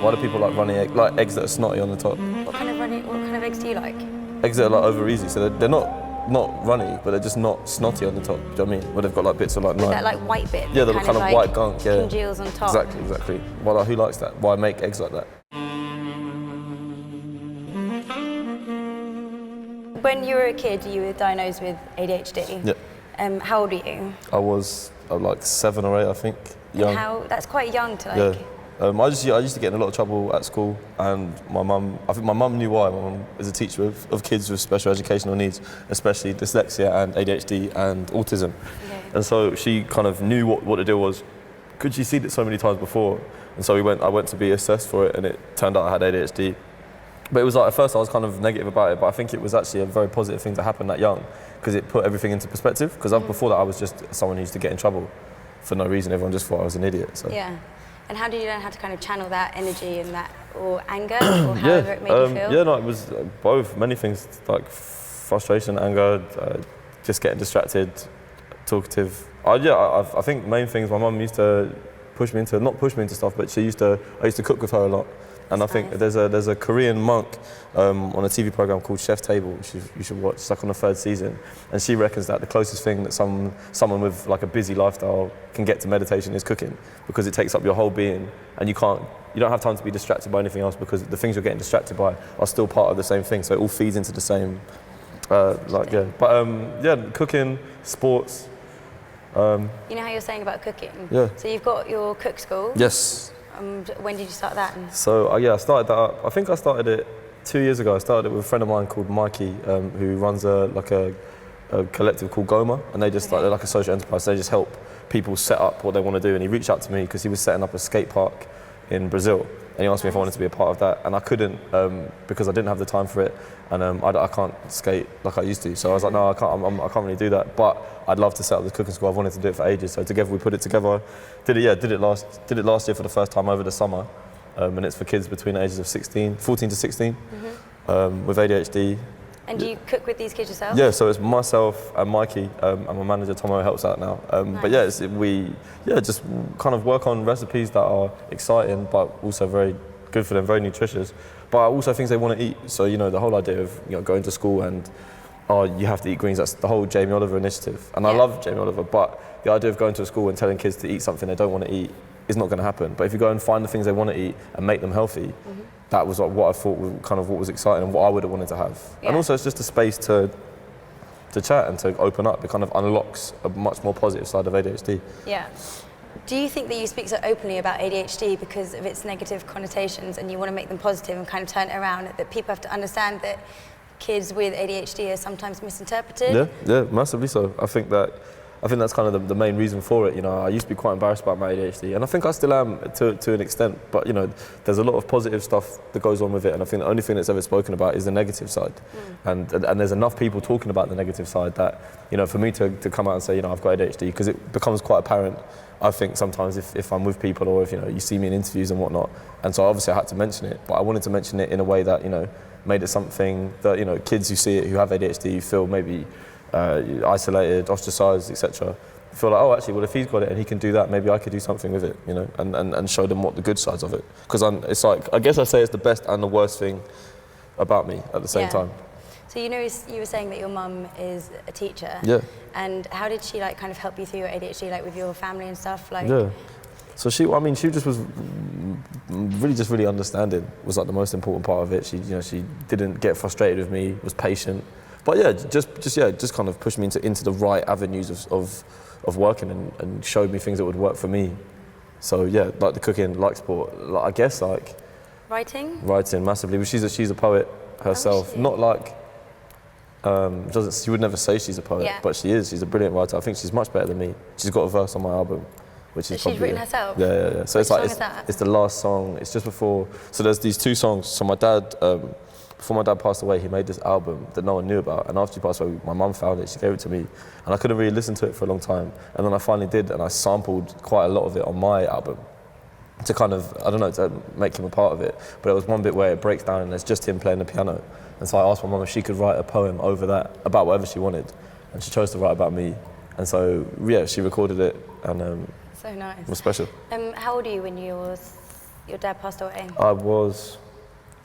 Why do people like runny eggs, like eggs that are snotty on the top? What kind of eggs do you like? Eggs that are like over easy, so they're not runny, but they're just not snotty on the top. Do you know what I mean? Where they've got like bits of like. Is that like white bit? Yeah, the kind of like white gunk. Yeah. congeals on top. Exactly. Well, like, who likes that? Why make eggs like that? When you were a kid, you were diagnosed with ADHD. Yeah. How old were you? I was like 7 or 8, I think. Young. That's quite young to like. Yeah. I used to get in a lot of trouble at school, and I think my mum knew why. My mum is a teacher of kids with special educational needs, especially dyslexia and ADHD and autism. Okay. And so she kind of knew what the deal was. Could she seen it so many times before? And so I went to be assessed for it, and it turned out I had ADHD. But it was like, at first I was kind of negative about it, but I think it was actually a very positive thing to happen that young, because it put everything into perspective. Because before that I was just someone who used to get in trouble for no reason. Everyone just thought I was an idiot. So. Yeah. And how did you learn how to kind of channel that energy and that, or anger, or however it made you feel? Yeah, no, it was both. Many things, like frustration, anger, just getting distracted, talkative. I think main things, my mum used to not push me into stuff, but I used to cook with her a lot. And I think there's a Korean monk on a TV program called Chef Table, which you should watch. It's like on the 3rd season, and she reckons that the closest thing that someone with like a busy lifestyle can get to meditation is cooking, because it takes up your whole being, and you don't have time to be distracted by anything else, because the things you're getting distracted by are still part of the same thing. So it all feeds into the same, cooking, sports. You know how you're saying about cooking? Yeah. So you've got your cook school. Yes. When did you start that? So I started that up. I think I started it 2 years ago. I started it with a friend of mine called Mikey, who runs a collective called Goma, and they're like a social enterprise. So they just help people set up what they want to do. And he reached out to me because he was setting up a skate park in Brazil, and he asked me if I wanted to be a part of that, and I couldn't because I didn't have the time for it, and I can't skate like I used to. So I was like, no, I can't really do that. But I'd love to set up this cooking school. I've wanted to do it for ages. So together we put it together. Did it last year for the first time over the summer, and it's for kids between the ages of 14 to 16 with ADHD. And do you cook with these kids yourself? Yeah, so it's myself and Mikey, and my manager Tomo helps out now. Nice. But we just kind of work on recipes that are exciting, but also very good for them, very nutritious. But also things they want to eat. So the whole idea of going to school and you have to eat greens. That's the whole Jamie Oliver initiative, and I love Jamie Oliver. But the idea of going to a school and telling kids to eat something they don't want to eat is not going to happen. But if you go and find the things they want to eat and make them healthy. That was what I thought was kind of what was exciting and what I would have wanted to have. Yeah. And also it's just a space to chat and to open up. It kind of unlocks a much more positive side of ADHD. Yeah. Do you think that you speak so openly about ADHD because of its negative connotations, and you want to make them positive and kind of turn it around, that people have to understand that kids with ADHD are sometimes misinterpreted? Yeah, massively so. I think that's kind of the main reason for it. I used to be quite embarrassed about my ADHD, and I think I still am to an extent. But there's a lot of positive stuff that goes on with it, and I think the only thing that's ever spoken about is the negative side. And there's enough people talking about the negative side that for me to come out and say I've got ADHD, because it becomes quite apparent. I think sometimes if I'm with people, or if you see me in interviews and whatnot, and so obviously I had to mention it, but I wanted to mention it in a way that made it something that kids who see it, who have ADHD, feel maybe isolated, ostracised, etc. Feel like, oh, actually, well, if he's got it and he can do that, maybe I could do something with it, and show them what the good sides of it. Because it's like, I guess I say it's the best and the worst thing about me at the same time. So you were saying that your mum is a teacher. Yeah. And how did she kind of help you through your ADHD, with your family and stuff? Yeah. So she just was really understanding was like the most important part of it. She didn't get frustrated with me, was patient. But just kind of pushed me into the right avenues of working, and showed me things that would work for me. So like the cooking, like sport, I guess writing massively. But she's a poet herself. Not like she would never say she's a poet, but she is. She's a brilliant writer. I think she's much better than me. She's got a verse on my album, which is she's written herself. Yeah. So Which song is that? It's the last song. It's just before. So there's these 2 songs. So my dad. Before my dad passed away, he made this album that no one knew about, and after he passed away, my mum found it, she gave it to me, and I couldn't really listen to it for a long time, and then I finally did, and I sampled quite a lot of it on my album to kind of, to make him a part of it. But there was one bit where it breaks down and there's just him playing the piano, and so I asked my mum if she could write a poem over that, about whatever she wanted, and she chose to write about me, and so she recorded it, and so nice. it was special. How old are you when you were your dad passed away? I was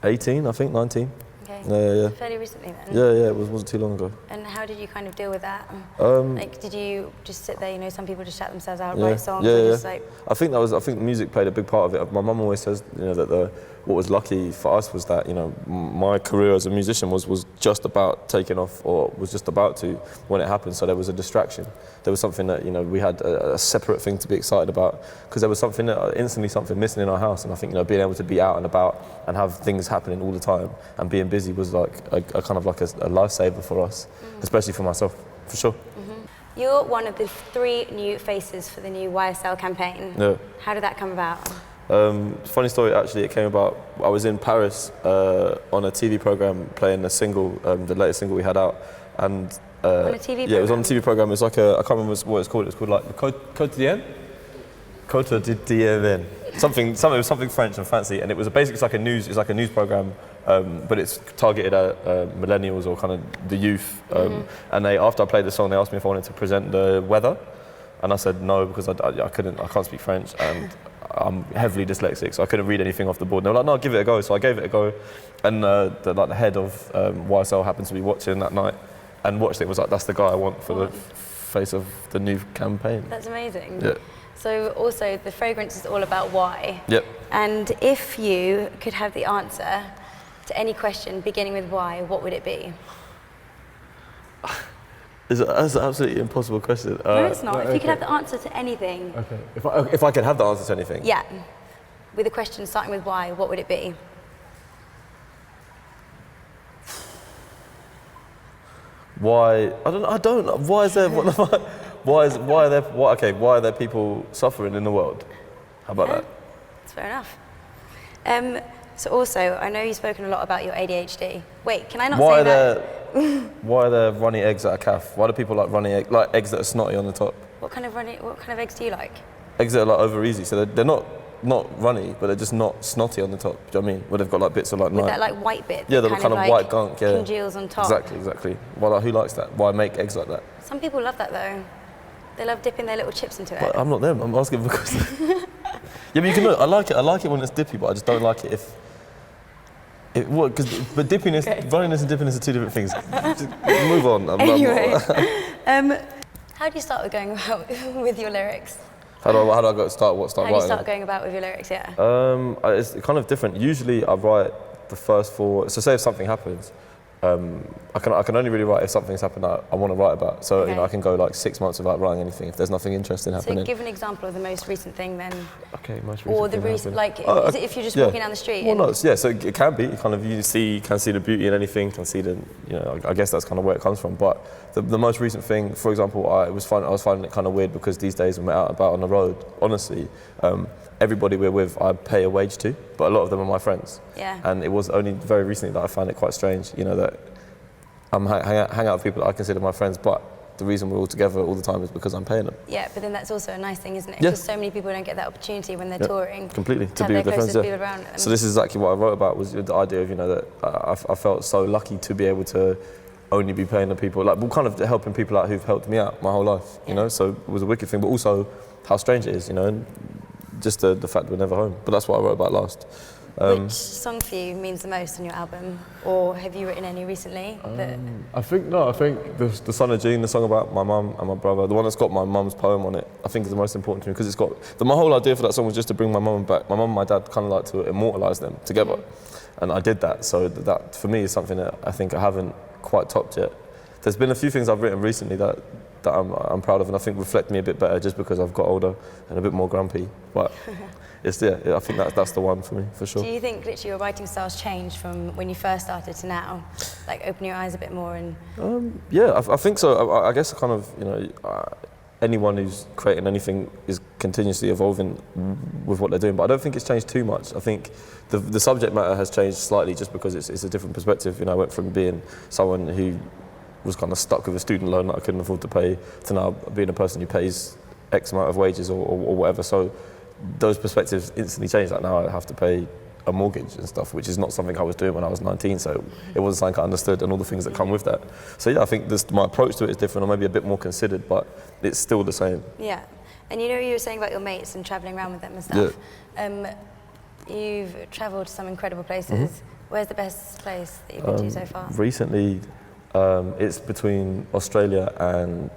18, I think, 19. Okay. Fairly recently then? Yeah, it wasn't too long ago. And how did you kind of deal with that? Like, did you just sit there, some people just shut themselves out, write songs, just like... I think music played a big part of it. My mum always says, that what was lucky for us was that, my career as a musician was just about taking off, or was just about to when it happened, so there was a distraction. There was something that, we had a separate thing to be excited about, because there was something something missing in our house, and I think, being able to be out and about and have things happening all the time and being busy was like a kind of like a lifesaver for us, especially for myself, for sure. You're one of the 3 new faces for the new YSL campaign. Yeah. How did that come about? Funny story, actually. It came about, I was in Paris on a TV program playing a single, the latest single we had out, and on a TV program? Yeah, it was on a TV program. It was like I can't remember what it's called. It was called like Quotidien? Quotidien. Something French and fancy, and it was basically it's like a news program, but it's targeted at millennials or kind of the youth. And after I played the song, they asked me if I wanted to present the weather, and I said no, because I can't speak French, and I'm heavily dyslexic, so I couldn't read anything off the board. And they were like, no, give it a go. So I gave it a go, and the head of YSL happened to be watching that night and watched it. Was like, that's the guy I want for the face of the new campaign. That's amazing. Yeah. So also the fragrance is all about why. Yep. And if you could have the answer to any question beginning with why, what would it be? That's an absolutely impossible question. No, it's not. If you could have the answer to anything. Okay. If I could have the answer to anything. Yeah. With a question starting with why, what would it be? Why? I don't. Why is there? Why are there people suffering in the world? How about that? That's fair enough. So also, I know you've spoken a lot about your ADHD. Wait, can I not say that? Why are there runny eggs at a calf? Why do people like runny eggs, like eggs that are snotty on the top? What kind of eggs do you like? Eggs that are like over easy, so they're not runny, but they're just not snotty on the top. Do you know what I mean? Where they've got like bits of like... With that like white bit? Yeah, the kind of white gunk, yeah. Congeals on top. Exactly. Well, who likes that? Why make eggs like that? Some people love that though. They love dipping their little chips into it. But I'm not them, I'm asking because... Yeah, but you can look, I like it when it's dippy, but I just don't like it if... But dippiness, runniness and dippiness are 2 different things. Just move on. Anyway, how do you start with going about with your lyrics? How do I start writing? How do you start going about with your lyrics, yeah? It's kind of different. Usually I write the first 4, so say if something happens, I can only really write if something's happened that I want to write about. So I can go like 6 months without writing anything if there's nothing interesting happening. So give an example of the most recent thing then. Okay, most recent. Or the recent, like, is it if you're just walking down the street? Well, no, so it can be. You kind of can see the beauty in anything. Can see I guess that's kind of where it comes from. But the most recent thing, for example, I was finding it kind of weird because these days when we're out and about on the road, honestly. Everybody we're with, I pay a wage to, but a lot of them are my friends. Yeah. And it was only very recently that I found it quite strange, that I'm hang out with people that I consider my friends, but the reason we're all together all the time is because I'm paying them. Yeah, but then that's also a nice thing, isn't it? Yeah. Because so many people don't get that opportunity when they're touring. Completely, to be with their friends. People around them. So this is exactly what I wrote about, was the idea of, that I felt so lucky to be able to only be paying the people, like, kind of helping people out who've helped me out my whole life, so it was a wicked thing, but also how strange it is, and just the fact we're never home. But that's what I wrote about last. Which song for you means the most on your album, or have you written any recently? I think the Son of Jean, the song about my mum and my brother, the one that's got my mum's poem on it, I think is the most important to me because it's got my whole idea for that song was just to bring my mum back. My mum and my dad kind of like to immortalise them together, and I did that. So that for me is something that I think I haven't quite topped yet. There's been a few things I've written recently that I'm proud of and I think reflect me a bit better just because I've got older and a bit more grumpy. But I think that's the one for me, for sure. Do you think literally your writing style's changed from when you first started to now? Like open your eyes a bit more and... Yeah, I think so. I guess kind of, anyone who's creating anything is continuously evolving with what they're doing, but I don't think it's changed too much. I think the subject matter has changed slightly just because it's a different perspective. I went from being someone who was kind of stuck with a student loan that I couldn't afford to pay to now being a person who pays X amount of wages or whatever. So those perspectives instantly changed. Like now I have to pay a mortgage and stuff, which is not something I was doing when I was 19. So it wasn't something I understood and all the things that come with that. So yeah, I think my approach to it is different or maybe a bit more considered, but it's still the same. Yeah. And you were saying about your mates and travelling around with them and stuff. You've travelled to some incredible places. Where's the best place that you've been to so far? Recently, it's between Australia and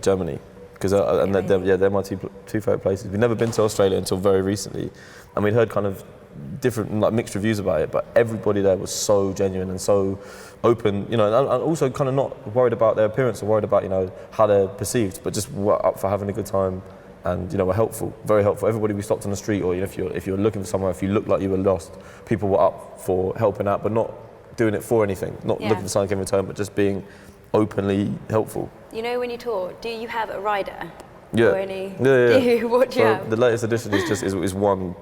Germany, because they're my two favourite places. We've never been to Australia until very recently, and we'd heard kind of different, like, mixed reviews about it, but everybody there was so genuine and so open, you know, and also kind of not worried about their appearance or worried about, you know, how they're perceived, but just were up for having a good time, and, you know, were helpful, very helpful. Everybody we stopped on the street, or, you know, if you're looking for somewhere, if you looked like you were lost, people were up for helping out, but not doing it for anything, not looking for something in return, but just being openly helpful. You know, when you tour, do you have a rider? Yeah. Or any? Yeah. What do you have? The latest edition is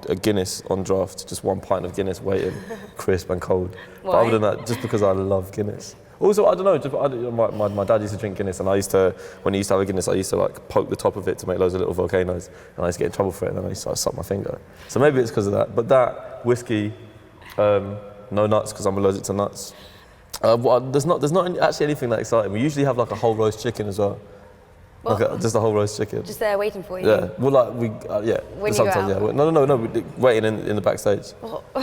a Guinness on draft, just 1 pint of Guinness waiting, crisp and cold. Why? But other than that, just because I love Guinness. Also, I don't know, my dad used to drink Guinness, and when he used to have a Guinness, I used to, like, poke the top of it to make loads of little volcanoes, and I used to get in trouble for it, and then I used to, like, suck my finger. So maybe it's because of that. But that, whiskey, no nuts, because I'm allergic to nuts. There's not actually anything that exciting. We usually have, like, a whole roast chicken as well. Like just a whole roast chicken. Just there waiting for you? Yeah. Well, like, When sometimes, you go out? No. Waiting in the backstage.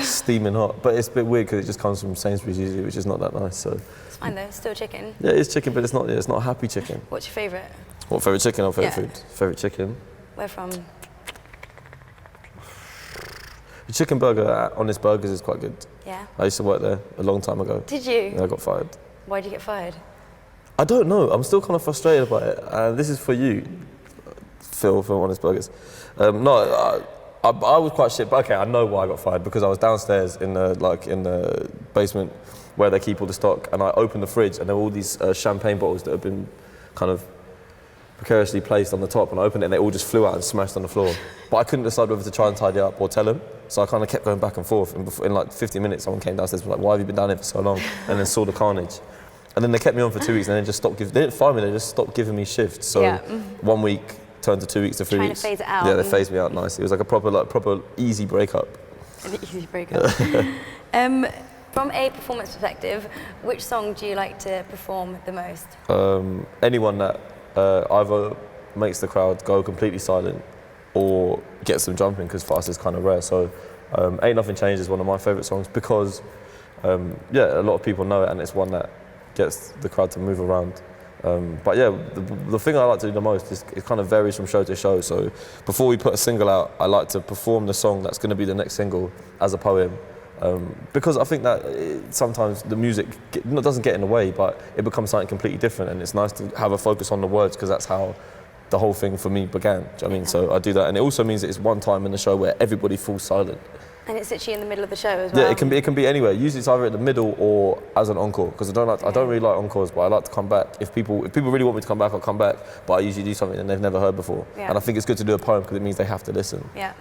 Steaming hot. But it's a bit weird because it just comes from Sainsbury's usually, which is not that nice, so. It's fine though, still chicken. Yeah, it's chicken, but it's not happy chicken. What's your favourite? What, favourite chicken or favourite food? Favourite chicken. Where from? The chicken burger at Honest Burgers is quite good. Yeah. I used to work there a long time ago. Did you? Yeah, I got fired. Why did you get fired? I don't know. I'm still kind of frustrated about it. And this is for you, Phil, from Honest Burgers. I was quite shit, but okay, I know why I got fired, because I was downstairs in the basement where they keep all the stock, and I opened the fridge, and there were all these champagne bottles that had been kind of precariously placed on the top, and I opened it and they all just flew out and smashed on the floor. But I couldn't decide whether to try and tidy up or tell them, so I kind of kept going back and forth, and in like 15 minutes someone came downstairs and was like, why have you been down here for so long? And then saw the carnage. And then they kept me on for 2 weeks, and then just stopped they didn't fire me, they just stopped giving me shifts. So 1 week turned to 2 weeks to 3 weeks. Trying to phase it out. Yeah, they phased me out nicely. It was like a proper easy breakup. An easy breakup. From a performance perspective, which song do you like to perform the most? Anyone that either makes the crowd go completely silent or gets them jumping, because Fast is kind of rare. So Ain't Nothing Changed is one of my favourite songs because, a lot of people know it, and it's one that gets the crowd to move around. But yeah, the thing I like to do the most is it kind of varies from show to show. So before we put a single out, I like to perform the song that's going to be the next single as a poem. Because I think that sometimes the music doesn't get in the way, but it becomes something completely different, and it's nice to have a focus on the words, because that's how the whole thing for me began. Do you know what I mean? So I do that, and it also means that it's one time in the show where everybody falls silent. And it's literally in the middle of the show as well. Yeah, it can be anywhere. Usually it's either at the middle or as an encore, because I don't really like encores, but I like to come back. If people really want me to come back, I'll come back. But I usually do something that they've never heard before, and I think it's good to do a poem because it means they have to listen. Yeah.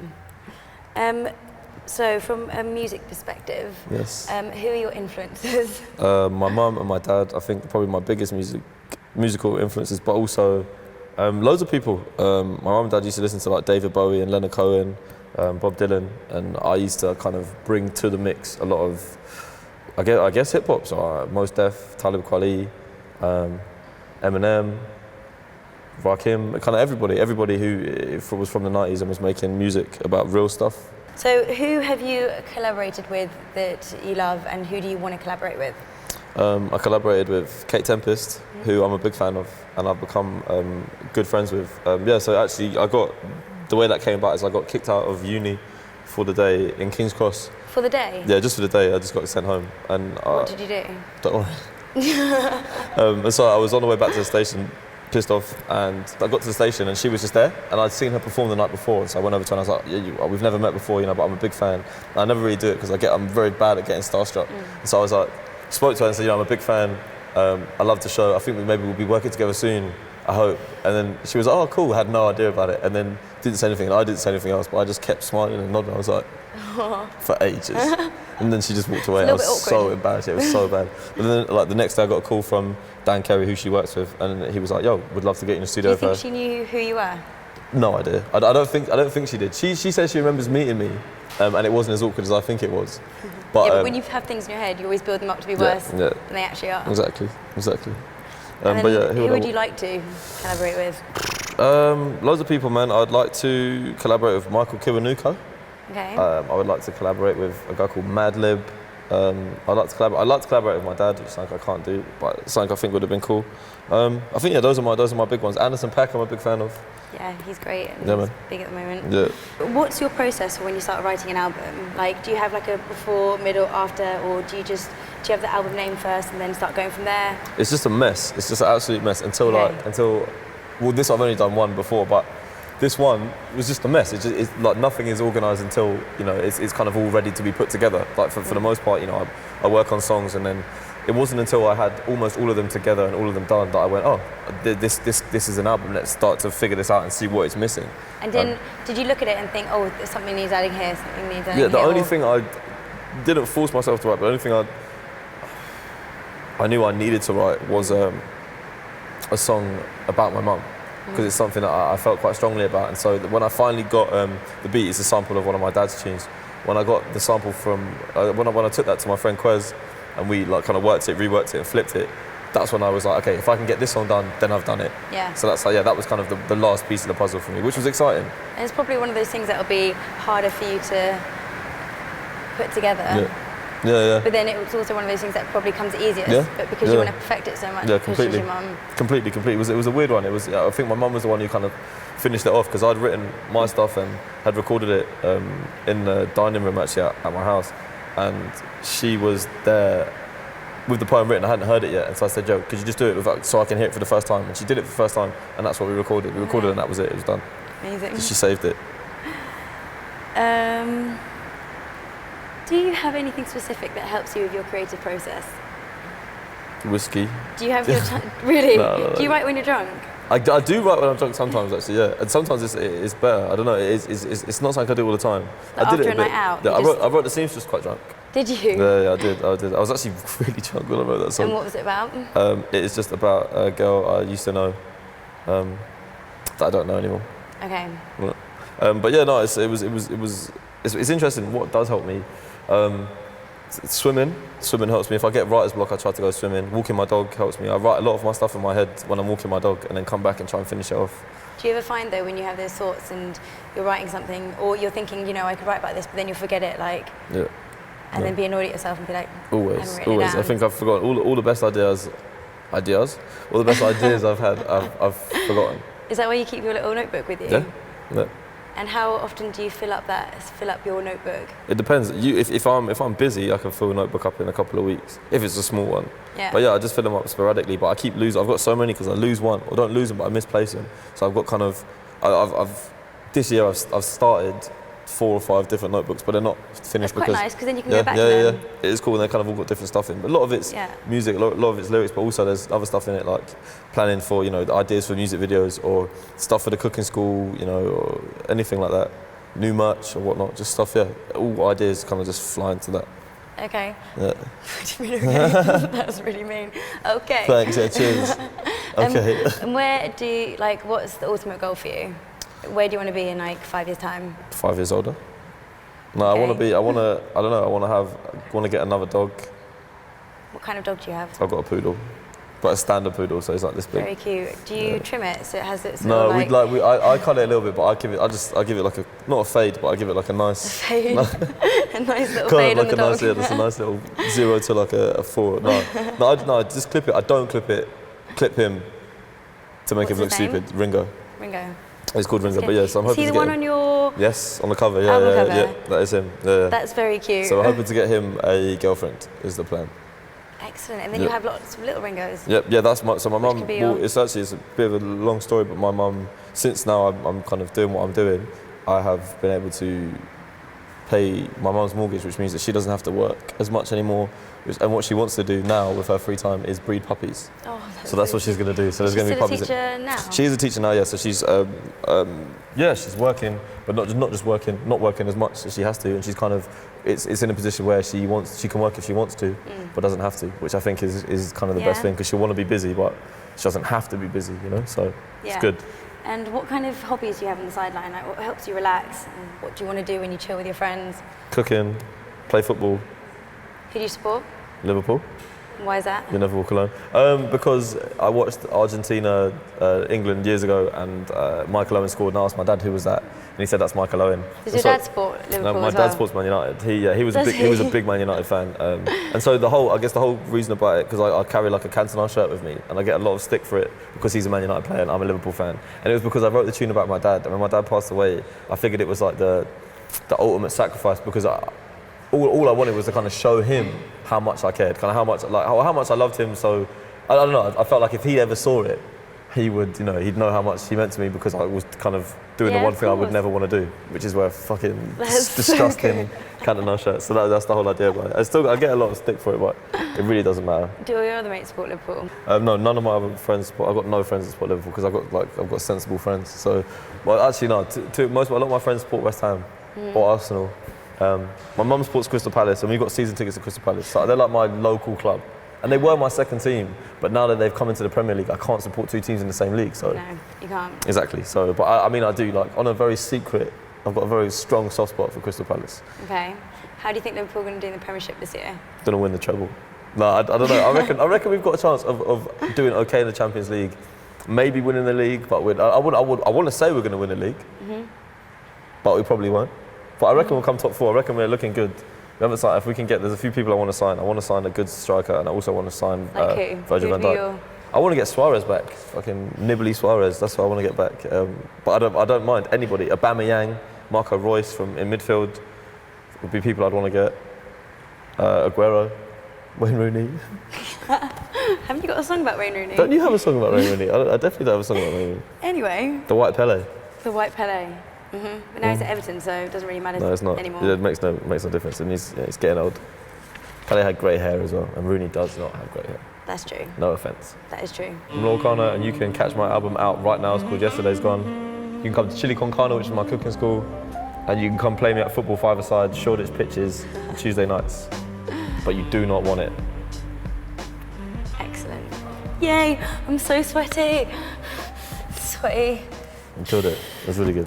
So from a music perspective, yes. Who are your influences? My mum and my dad, I think, probably my biggest musical influences, but also loads of people. My mum and dad used to listen to like David Bowie and Leonard Cohen, Bob Dylan, and I used to kind of bring to the mix a lot of, I guess hip hop. So Mos Def, Talib Kweli, Eminem, Rakim, kind of everybody who was from the 90s and was making music about real stuff. So who have you collaborated with that you love, and who do you want to collaborate with? I collaborated with Kate Tempest, who I'm a big fan of, and I've become good friends with. So actually the way that came about is I got kicked out of uni for the day in King's Cross. For the day? Yeah, just for the day. I just got sent home. And what did you do? Don't worry. And so I was on the way back to the station, pissed off, and I got to the station and she was just there, and I'd seen her perform the night before, and so I went over to her and I was like, we've never met before, but I'm a big fan. And I never really do it because I'm very bad at getting starstruck. And so I was like, spoke to her and said, I'm a big fan, I love the show, I think maybe we'll be working together soon, I hope. And then she was like, oh cool, had no idea about it, and then didn't say anything, and I didn't say anything else, but I just kept smiling and nodding. I was like, for ages. And then she just walked away. I was so embarrassed, it was so bad. But then like the next day I got a call from Dan Carey, who she works with, and he was like, yo, would love to get you in the studio with her. Do you think she knew who you were? No idea. I don't think she did. She says she remembers meeting me, and it wasn't as awkward as I think it was. But when you have things in your head, you always build them up to be worse than they actually are. Exactly. Who would you like to collaborate with? Loads of people, man. I'd like to collaborate with Michael Kiwanuka. Okay. I would like to collaborate with a guy called Madlib. I'd like to collaborate with my dad, which is something I can't do, but something I think would have been cool. I think those are my big ones. Anderson .Paak, I'm a big fan of. Yeah, he's great and Yeah, he's man. big at the moment. Yeah. What's your process for when you start writing an album? Like, do you have like a before, middle, after, or do you have the album name first and then start going from there? It's just a mess. It's just an absolute mess until well, this I've only done one before, but this one was just a mess. It's like nothing is organised until, you know, it's kind of all ready to be put together. Like for the most part, you know, I work on songs, and then it wasn't until I had almost all of them together and all of them done that I went, oh, this is an album. Let's start to figure this out and see what it's missing. And then did you look at it and think, oh, something needs adding here, something needs adding here? Yeah, the only thing I didn't force myself to write, but the only thing I knew I needed to write was a song about my mum, because it's something that I felt quite strongly about. And so when I finally got the beat, it's a sample of one of my dad's tunes. When I got the sample from when I took that to my friend Quez, and we like kind of worked it, reworked it, and flipped it, that's when I was like, okay, if I can get this song done, then I've done it. Yeah. So that's like, yeah, that was kind of the last piece of the puzzle for me, which was exciting. And it's probably one of those things that'll be harder for you to put together. Yeah. But then it was also one of those things that probably comes easiest. Yeah. But because you want to perfect it so much, Yeah, because she's completely. your mum. Completely. It was a weird one. I think my mum was the one who kind of finished it off, because I'd written my stuff and had recorded it in the dining room actually at my house, and she was there with the poem written. I hadn't heard it yet, and so I said, "Joe, could you just do it so I can hear it for the first time?" And she did it for the first time, and that's what we recorded. We recorded, and that was it. It was done. Amazing. She saved it. Do you have anything specific that helps you with your creative process? Whiskey. Do you have your really? No. Do you write when you're drunk? I do write when I'm drunk sometimes, actually, yeah. And sometimes it's better. I don't know. It's not something I do all the time. Like I did after it a night out? Yeah, I wrote the seamstress quite drunk. Did you? Yeah, I did. I was actually really drunk when I wrote that song. And what was it about? It is just about a girl I used to know that I don't know anymore. Okay. But yeah, no, it's interesting. What does help me? Swimming helps me. If I get writer's block, I try to go swimming. Walking my dog helps me. I write a lot of my stuff in my head when I'm walking my dog, and then come back and try and finish it off. Do you ever find though, when you have those thoughts and you're writing something, or you're thinking, you know, I could write about this, but then you'll forget it, like, and then be annoyed at yourself and be like, always. I haven't written it down. I think I've forgotten all the best ideas. All the best ideas I've had, I've forgotten. Is that why you keep your little notebook with you? Yeah. And how often do you fill up your notebook? It depends. If I'm busy, I can fill a notebook up in a couple of weeks, if it's a small one. Yeah. But yeah, I just fill them up sporadically. But I keep losing. I've got so many because I lose one, or don't lose them, but I misplace them. So I've got kind of, this year I've started 4 or 5 different notebooks, but they're not finished. That's quite nice, because then you can go back to them. Yeah. It is cool, and they kind of all got different stuff in. But a lot of it's music, a lot of it's lyrics, but also there's other stuff in it, like planning for, you know, the ideas for music videos, or stuff for the cooking school, you know, or anything like that. New merch or whatnot, just stuff, yeah. All ideas kind of just fly into that. Okay. Yeah. That was really mean. Okay. Thanks, yeah, cheers. Okay. And what's the ultimate goal for you? Where do you want to be in like 5 years' time? 5 years older. No, okay. I want to get another dog. What kind of dog do you have? I've got a poodle. But a standard poodle, so it's like this big. Very cute. Do you trim it so it has its No, I I cut it a little bit, but I give it like not a fade, but I give it like a nice fade. A nice little kind fade of on the dog. that's a nice little 0 to like a 4. No, I just clip it. I don't clip it. Clip him to make him look stupid. Ringo. It's called Ringo, but yeah, so I'm hoping to get him. Is he the one on your... Yes, on the cover, yeah, that is him. Yeah. That's very cute. So I'm hoping to get him a girlfriend, is the plan. Excellent, and then you have lots of little Ringos. Yeah, that's my mum, it's a bit of a long story, but my mum, since now I'm kind of doing what I'm doing, I have been able to pay my mum's mortgage, which means that she doesn't have to work as much anymore. And what she wants to do now with her free time is breed puppies. Oh, so that's what she's going to do. So there's going to be puppies. She's a teacher now? She's a teacher now, yeah. So she's, she's working, but not just working, not working as much as she has to. And she's kind of, it's in a position where she can work if she wants to, but doesn't have to, which I think is kind of the best thing, because she'll want to be busy, but she doesn't have to be busy, you know. So it's good. And what kind of hobbies do you have on the sideline? Like, what helps you relax? And what do you want to do when you chill with your friends? Cooking, play football. Who do you support? Liverpool. Why is that? You never walk alone. Because I watched Argentina, England years ago, and Michael Owen scored, and I asked my dad who was that, and he said that's Michael Owen. Does your dad support Liverpool? No, my as dad well? supports Man United. He was a big Man United fan, and so the whole reason about it, because I carry like a Cantona shirt with me, and I get a lot of stick for it because he's a Man United player and I'm a Liverpool fan, and it was because I wrote the tune about my dad, and when my dad passed away, I figured it was like the ultimate sacrifice, because all I wanted was to kind of show him how much I cared, kind of how much I loved him. So I don't know. I felt like if he ever saw it, he would, he'd know how much he meant to me, because I was kind of doing the one thing I would never want to do, which is wear fucking disgusting Cantona shirt. So that's the whole idea about it. I get a lot of stick for it, but it really doesn't matter. Do all your other mates support Liverpool? No, none of my other friends support. I've got no friends that support Liverpool, because I've got sensible friends. So, well, actually no. A lot of my friends support West Ham or Arsenal. My mum supports Crystal Palace, and we've got season tickets to Crystal Palace. So they're like my local club, and they were my second team. But now that they've come into the Premier League, I can't support two teams in the same league. So no, you can't. Exactly. So, but I do, like, on a very secret. I've got a very strong soft spot for Crystal Palace. Okay. How do you think Liverpool are going to do in the Premiership this year? Going to win the treble. No, I don't know. I reckon we've got a chance of doing okay in the Champions League, maybe winning the league. But I want to say we're going to win the league, but we probably won't. But I reckon we'll come top 4. I reckon we're looking good. We haven't signed. If we can get, there's a few people I want to sign. I want to sign a good striker, and I also want to sign Virgil van Dijk. I want to get Suarez back. Fucking nibbly Suarez. That's what I want to get back. But I don't mind anybody. Aubameyang, Marco Reus in midfield would be people I'd want to get. Aguero, Wayne Rooney. Haven't you got a song about Wayne Rooney? Don't you have a song about Wayne Rooney? I definitely don't have a song about Wayne Rooney. Anyway. The White Pele. The White Pele. But now he's at Everton, so it doesn't really matter no, it's not. anymore. It makes no difference, and he's getting old. Pele had grey hair as well, and Rooney does not have grey hair. That's true. No offence. That is true. I'm Loyle Carner, and you can catch my album out right now. It's called Yesterday's Gone. You can come to Chili Con Carne, which is my cooking school, and you can come play me at football five-a-side, Shoreditch pitches, Tuesday nights. But you do not want it. Excellent. Yay! I'm so sweaty. Sweaty. You killed it. It was really good.